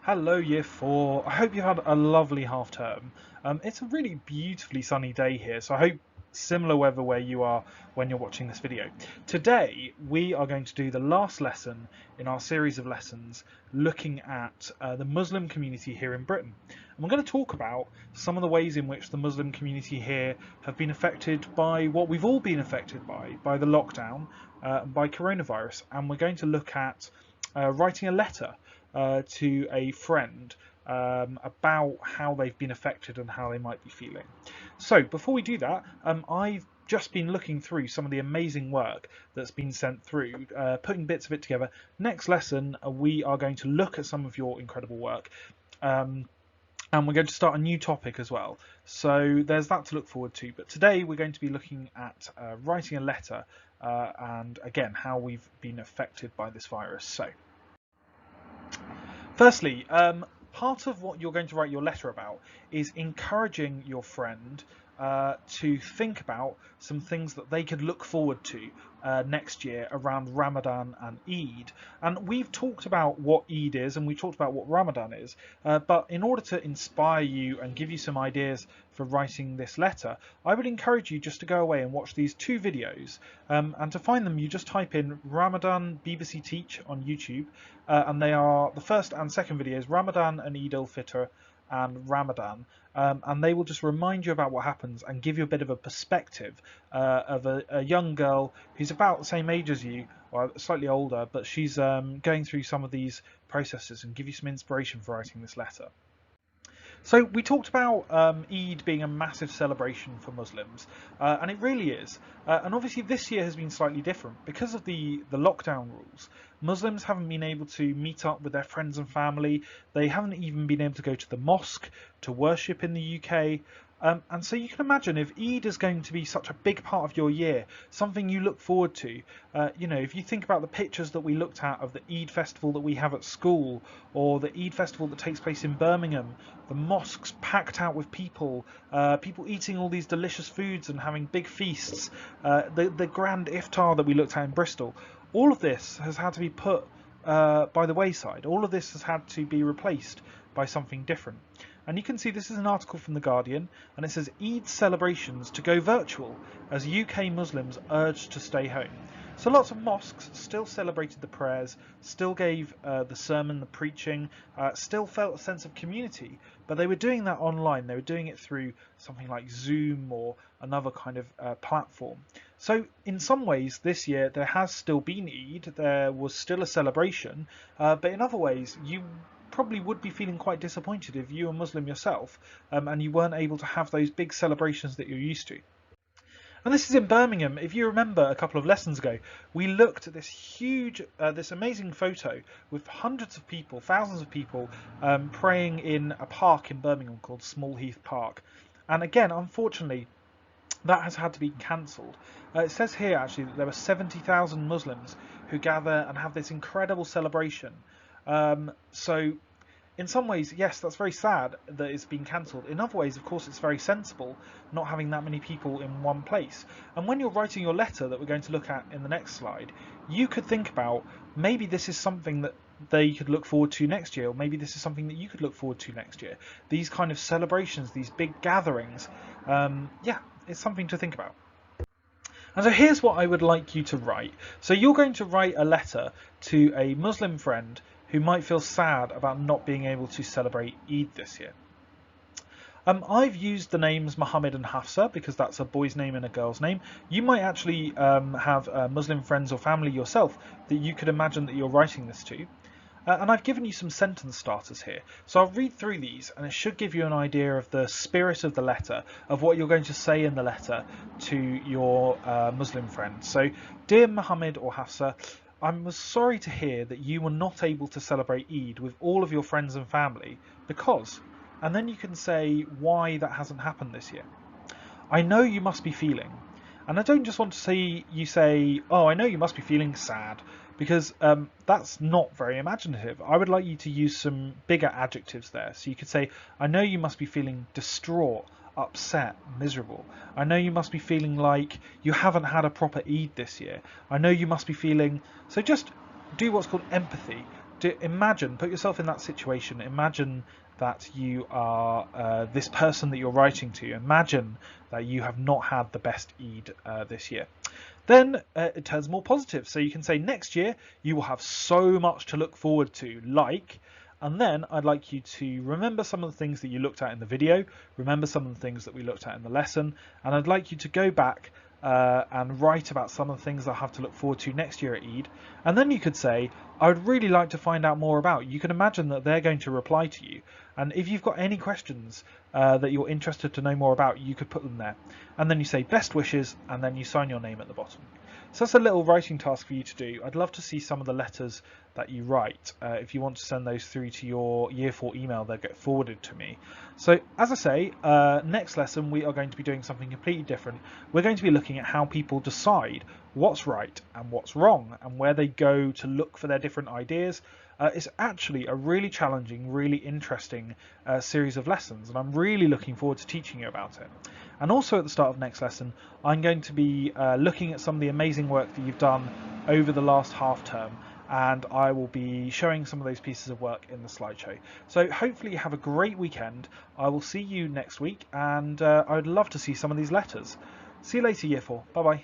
Hello, Year 4. I hope you've had a lovely half term. It's a really beautifully sunny day here, so I hope similar weather where you are when you're watching this video. Today, we are going to do the last lesson in our series of lessons looking at the Muslim community here in Britain. And we're going to talk about some of the ways in which the Muslim community here have been affected by what we've all been affected by the lockdown, by coronavirus. And we're going to look at writing a letter to a friend about how they've been affected and how they might be feeling. So before we do that, I've just been looking through some of the amazing work that's been sent through, putting bits of it together. Next lesson, we are going to look at some of your incredible work. And we're going to start a new topic as well. So there's that to look forward to. But today we're going to be looking at writing a letter and again, how we've been affected by this virus. So firstly, part of what you're going to write your letter about is encouraging your friend to think about some things that they could look forward to next year around Ramadan and Eid. And we've talked about what Eid is and we've talked about what Ramadan is, but in order to inspire you and give you some ideas for writing this letter, I would encourage you just to go away and watch these two videos, and to find them you just type in Ramadan BBC Teach on YouTube, and they are the first and second videos, Ramadan and Eid al-Fitr and Ramadan, and they will just remind you about what happens and give you a bit of a perspective of a young girl who's about the same age as you, or slightly older, but she's going through some of these processes and give you some inspiration for writing this letter. So we talked about Eid being a massive celebration for Muslims, and it really is. And obviously this year has been slightly different because of the lockdown rules. Muslims haven't been able to meet up with their friends and family. They haven't even been able to go to the mosque to worship in the UK. And so you can imagine if Eid is going to be such a big part of your year, something you look forward to, if you think about the pictures that we looked at of the Eid festival that we have at school, or the Eid festival that takes place in Birmingham, the mosques packed out with people, people eating all these delicious foods and having big feasts, the grand iftar that we looked at in Bristol, all of this has had to be put by the wayside. All of this has had to be replaced by something different. And you can see this is an article from The Guardian, and it says Eid celebrations to go virtual as UK Muslims urged to stay home. So lots of mosques still celebrated the prayers, still gave the sermon, the preaching, still felt a sense of community, but they were doing that online. They were doing it through something like Zoom or another kind of platform. So in some ways this year there has still been Eid, there was still a celebration, but in other ways you probably would be feeling quite disappointed if you were Muslim yourself and you weren't able to have those big celebrations that you're used to. And this is in Birmingham. If you remember a couple of lessons ago, we looked at this huge, this amazing photo with hundreds of people, thousands of people praying in a park in Birmingham called Small Heath Park. And again, unfortunately, that has had to be cancelled. It says here actually that there were 70,000 Muslims who gather and have this incredible celebration. So in some ways, yes, that's very sad that it's been cancelled. In other ways, of course, it's very sensible not having that many people in one place. And when you're writing your letter that we're going to look at in the next slide, you could think about maybe this is something that they could look forward to next year, or maybe this is something that you could look forward to next year. These kind of celebrations, these big gatherings, it's something to think about. And so here's what I would like you to write. So you're going to write a letter to a Muslim friend who might feel sad about not being able to celebrate Eid this year. I've used the names Mohammed and Hafsa because that's a boy's name and a girl's name. You might actually have Muslim friends or family yourself that you could imagine that you're writing this to. And I've given you some sentence starters here. So I'll read through these and it should give you an idea of the spirit of the letter, of what you're going to say in the letter to your Muslim friend. So, dear Mohammed or Hafsa, I'm sorry to hear that you were not able to celebrate Eid with all of your friends and family because, and then you can say why that hasn't happened this year. I know you must be feeling, and I don't just want to see you say, oh, I know you must be feeling sad, because that's not very imaginative. I would like you to use some bigger adjectives there. So you could say, I know you must be feeling distraught, upset, miserable. I know you must be feeling like you haven't had a proper Eid this year. I know you must be feeling... So just do what's called empathy. Imagine, put yourself in that situation. Imagine that you are this person that you're writing to. Imagine that you have not had the best Eid this year. Then it turns more positive. So you can say next year you will have so much to look forward to, like, and then I'd like you to remember some of the things that you looked at in the video, remember some of the things that we looked at in the lesson, and I'd like you to go back and write about some of the things I have to look forward to next year at Eid. And then you could say, I would really like to find out more about. You can imagine that they're going to reply to you. And if you've got any questions that you're interested to know more about, you could put them there. And then you say best wishes, and then you sign your name at the bottom. So that's a little writing task for you to do. I'd love to see some of the letters that you write. If you want to send those through to your Year 4 email, they'll get forwarded to me. So as I say, next lesson we are going to be doing something completely different. We're going to be looking at how people decide what's right and what's wrong, and where they go to look for their different ideas. It's actually a really challenging, really interesting series of lessons, and I'm really looking forward to teaching you about it. And also at the start of next lesson, I'm going to be looking at some of the amazing work that you've done over the last half term, and I will be showing some of those pieces of work in the slideshow. So hopefully you have a great weekend. I will see you next week, and I would love to see some of these letters. See you later, Year 4. Bye bye.